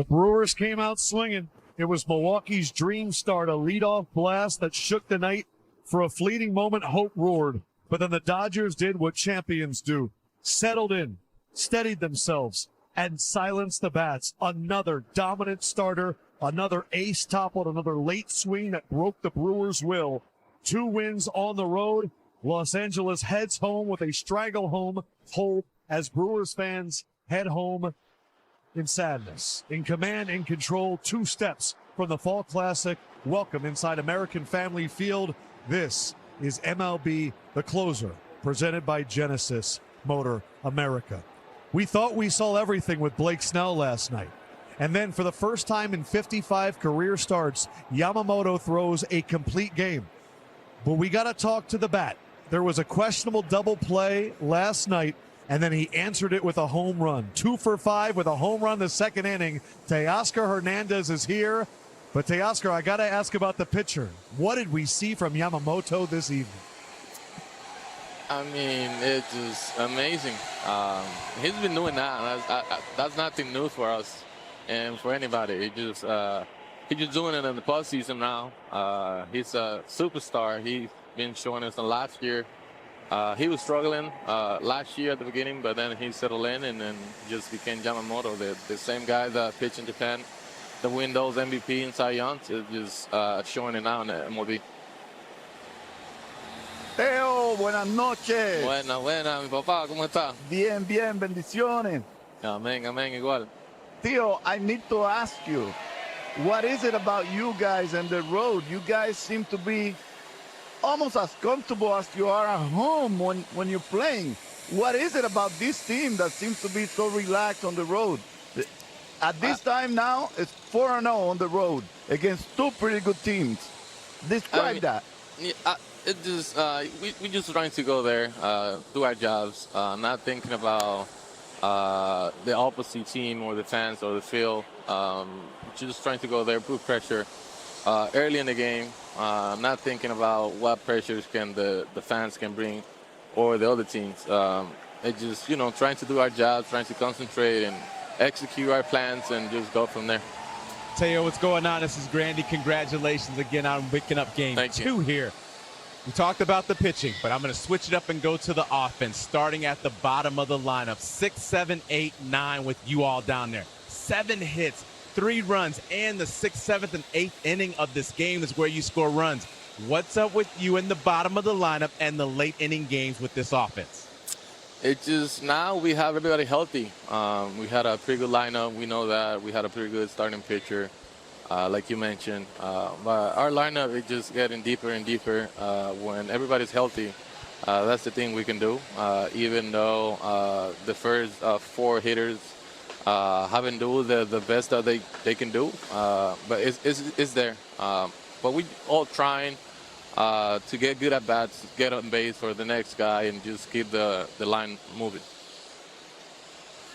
Brewers came out swinging. It was Milwaukee's dream start, a leadoff blast that shook the night. For a fleeting moment, hope roared. But then the Dodgers did what champions do. Settled in, steadied themselves, and silenced the bats. Another dominant starter, another ace toppled, another late swing that broke the Brewers' will. 2 wins on the road. Los Angeles heads home with a stranglehold hold as Brewers fans head home in sadness. In command and control, 2 steps from the Fall Classic. Welcome inside American Family Field. This is MLB The Closer, presented by Genesis Motor America. We thought we saw everything with Blake Snell last night. And then for the first time in 55 career starts, Yamamoto throws a complete game. But we got to talk to the bat. There was a questionable double play last night, and then he answered it with a home run. 2 for 5 with a home run the second inning. Teoscar Hernández is here. But Teoscar, I got to ask about the pitcher. What did we see from Yamamoto this evening? I mean, it's just amazing. He's been doing that. That's nothing new for us and for anybody. He's just doing it in the postseason now. He's a superstar. He's been showing us last year. He was struggling last year at the beginning, but then he settled in and then just became Yamamoto, the same guy that pitched in Japan, the Windows MVP in Cy Young, is just showing it now in the MLB. Teo, buenas noches. Buena, mi papá, ¿cómo está? Bien, bendiciones. Amén, igual. Teo, I need to ask you, what is it about you guys and the road? You guys seem to be almost as comfortable as you are at home when you're playing. What is it about this team that seems to be so relaxed on the road? At this time now, it's 4-0 on the road against 2 pretty good teams. Describe that. Yeah, it just we just trying to go there, do our jobs, not thinking about the opposite team or the fans or the field. Just trying to go there, put pressure early in the game. Not thinking about what pressures can the fans can bring or the other teams. It just, trying to do our job, trying to concentrate and execute our plans and just go from there. Teo, what's going on? This is Grandy. Congratulations again on picking up game 2 here. We talked about the pitching, but I'm going to switch it up and go to the offense, starting at the bottom of the lineup. 6, 7, 8, 9 with you all down there. 7 hits, 3 runs, and the 6th, 7th, and 8th inning of this game is where you score runs. What's up with you in the bottom of the lineup and the late inning games with this offense? It's just now we have everybody healthy. We had a pretty good lineup. We know that. We had a pretty good starting pitcher, like you mentioned. But our lineup is just getting deeper and deeper when everybody's healthy. That's the thing we can do, even though the first 4 hitters haven't do the best that they can do. But it's there. But we all trying to get good at bats, get on base for the next guy, and just keep the line moving.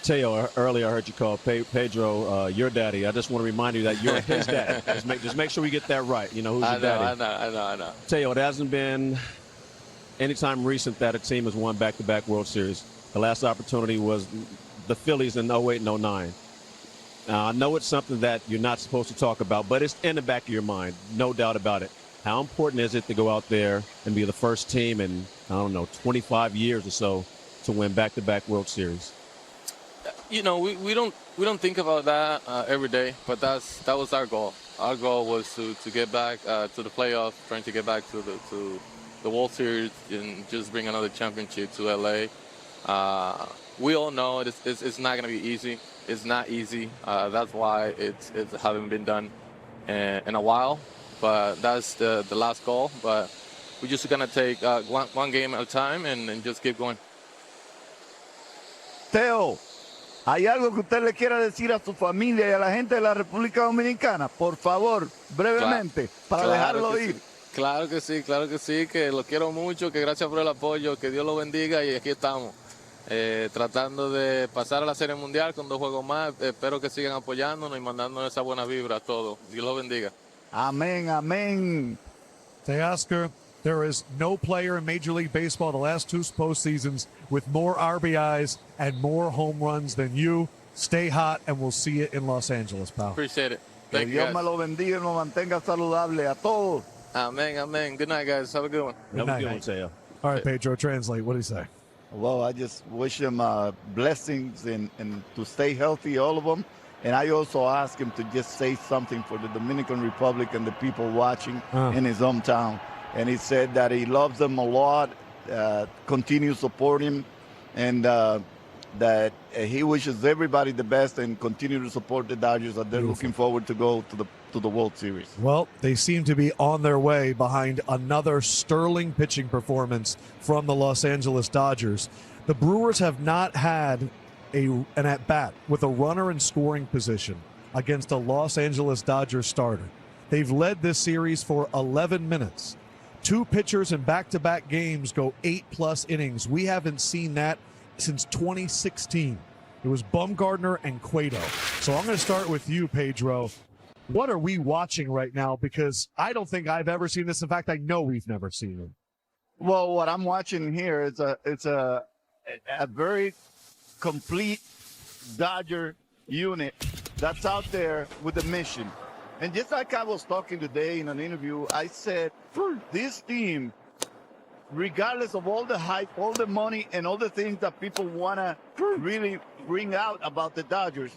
Teo, earlier I heard you call Pedro your daddy. I just want to remind you that you're his dad. Just make sure we get that right. Who's your daddy. I know. Teo, it hasn't been any time recent that a team has won back-to-back World Series. The last opportunity was the Phillies in 08 and 09. Now, I know it's something that you're not supposed to talk about, but it's in the back of your mind, no doubt about it. How important is it to go out there and be the first team in, 25 years or so to win back-to-back World Series? We don't think about that every day, but that was our goal. Our goal was to get back to the playoffs, trying to get back to the World Series and just bring another championship to LA. We all know it's not going to be easy. It's not easy. That's why it hasn't been done in a while. But that's the last goal. But we're just going to take one game at a time and just keep going. Teo, ¿hay algo que usted le quiera decir a su familia y a la gente de la República Dominicana? Por favor, brevemente, para dejarlo ir. Claro que sí, que los quiero mucho, que gracias por el apoyo, que Dios los bendiga y aquí estamos. Tratando de pasar a la Serie Mundial con 2 juegos más. Espero que sigan apoyándonos y mandándonos esa buena vibra a todos. Dios los bendiga. Amén, amén. Teoscar, there is no player in Major League Baseball the last 2 postseasons with more RBIs and more home runs than you. Stay hot, and we'll see you in Los Angeles, pal. Appreciate it. Que Thank you, Dios guys. me lo bendiga y nos mantenga saludable a todos. Amen, amen. Good night, guys. Have a good one. Good Have a night. good one, Teo. All right, Pedro, translate. What do you say? Well, I just wish him blessings and to stay healthy, all of them. And I also ask him to just say something for the Dominican Republic and the people watching in his hometown. And he said that he loves them a lot, continue to support him, and that he wishes everybody the best and continue to support the Dodgers. That they're looking forward to go to the World Series. Well, they seem to be on their way behind another sterling pitching performance from the Los Angeles Dodgers. The Brewers have not had an at-bat with a runner in scoring position against a Los Angeles Dodgers starter. They've led this series for 11 minutes. Two pitchers in back-to-back games go 8+ innings. We haven't seen that since 2016. It was Bumgarner and Cueto. So I'm going to start with you, Pedro. What are we watching right now? Because I don't think I've ever seen this. In fact, I know we've never seen it. Well, what I'm watching here is a very complete Dodger unit that's out there with a mission. And just like I was talking today in an interview, I said, this team, regardless of all the hype, all the money, and all the things that people want to really bring out about the Dodgers,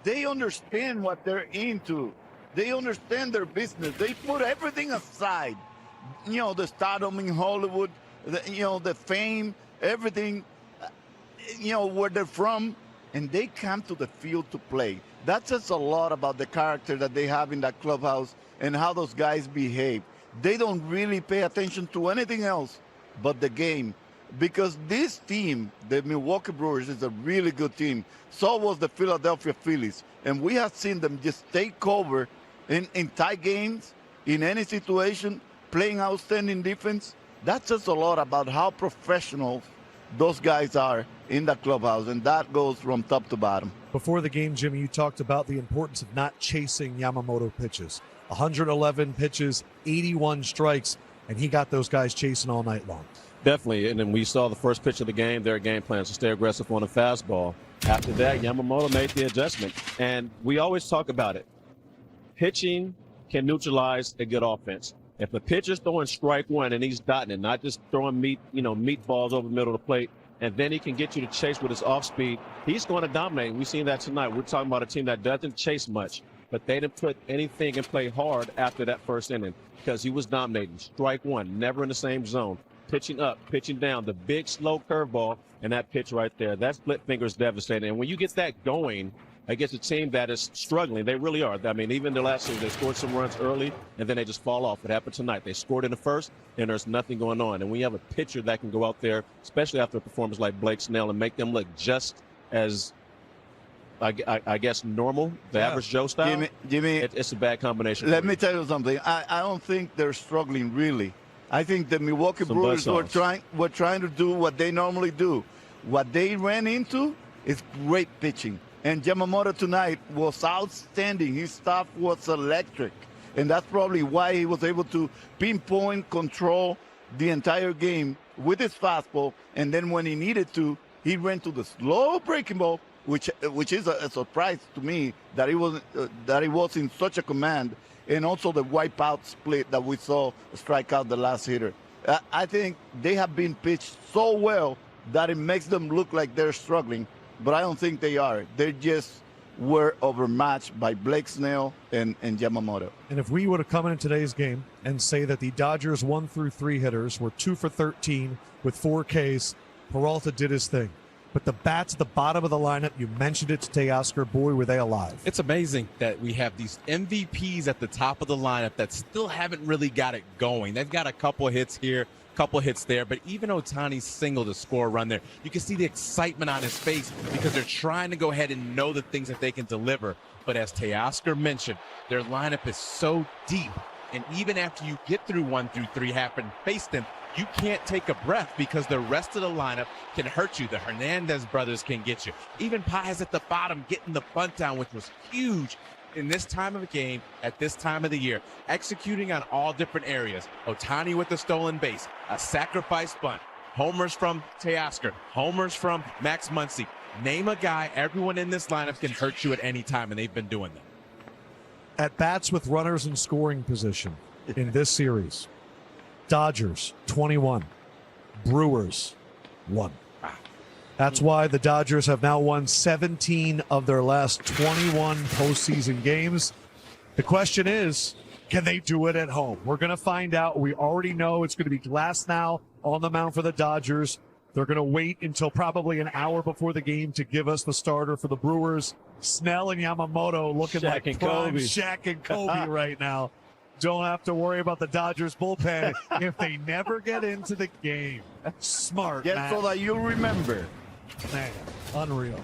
they understand what they're into. They understand their business. They put everything aside. You know, the stardom in Hollywood, the fame, everything, where they're from, and they come to the field to play. That says a lot about the character that they have in that clubhouse and how those guys behave. They don't really pay attention to anything else but the game, because this team, the Milwaukee Brewers, is a really good team. So was the Philadelphia Phillies, and we have seen them just take over in tight games, in any situation, playing outstanding defense. That says a lot about how professional those guys are in the clubhouse, and that goes from top to bottom. Before the game, Jimmy, you talked about the importance of not chasing Yamamoto pitches. 111 pitches, 81 strikes, and he got those guys chasing all night long. Definitely, and then we saw the first pitch of the game, their game plan to stay aggressive on the fastball. After that, Yamamoto made the adjustment, and we always talk about it. Pitching can neutralize a good offense. If a pitcher's throwing strike one and he's dotting it, not just throwing meatballs over the middle of the plate, and then he can get you to chase with his off speed, he's going to dominate. We've seen that tonight. We're talking about a team that doesn't chase much, but they didn't put anything and play hard after that first inning because he was dominating. Strike one, never in the same zone. Pitching up, pitching down, the big slow curveball, and that pitch right there. That split finger is devastating. And when you get that going against a team that is struggling, they really are. I mean, even the last season, they scored some runs early, and then they just fall off. It happened tonight. They scored in the first, and there's nothing going on. And when you have a pitcher that can go out there, especially after a performance like Blake Snell, and make them look just as, I guess, normal, the average Joe style, Jimmy, it's a bad combination. Let me tell you something. I don't think they're struggling, really. I think the Milwaukee Brewers were trying to do what they normally do. What they ran into is great pitching. And Yamamoto tonight was outstanding. His stuff was electric. And that's probably why he was able to pinpoint, control the entire game with his fastball. And then when he needed to, he ran to the slow breaking ball, which is a surprise to me that he was in such a command. And also the wipeout split that we saw strike out the last hitter. I think they have been pitched so well that it makes them look like they're struggling, but I don't think they are. They just were overmatched by Blake Snell and Yamamoto. And if we would have come in today's game and say that the Dodgers 1 through 3 hitters were 2 for 13 with 4 Ks, Peralta did his thing. But the bats at the bottom of the lineup, you mentioned it to Teoscar, boy, were they alive. It's amazing that we have these MVPs at the top of the lineup that still haven't really got it going. They've got a couple hits here, couple hits there, but even Ohtani's single to score a run there, you can see the excitement on his face because they're trying to go ahead and know the things that they can deliver. But as Teoscar mentioned, their lineup is so deep, and even after you get through 1 through 3, happen face them, you can't take a breath because the rest of the lineup can hurt you. The Hernández brothers can get you. Even Paz at the bottom getting the bunt down, which was huge in this time of the game, at this time of the year, executing on all different areas. Ohtani with the stolen base, a sacrifice bunt, homers from Teoscar, homers from Max Muncy. Name a guy, everyone in this lineup can hurt you at any time, and they've been doing that. At bats with runners in scoring position in this series, Dodgers 21, Brewers 1. That's why the Dodgers have now won 17 of their last 21 postseason games. The question is, can they do it at home? We're going to find out. We already know it's going to be Glasnow on the mound for the Dodgers. They're going to wait until probably an hour before the game to give us the starter for the Brewers. Snell and Yamamoto looking Shaq like and prime Kobe. Shaq and Kobe right now. Don't have to worry about the Dodgers bullpen if they never get into the game. Smart, Just man. so that you remember. Man, unreal.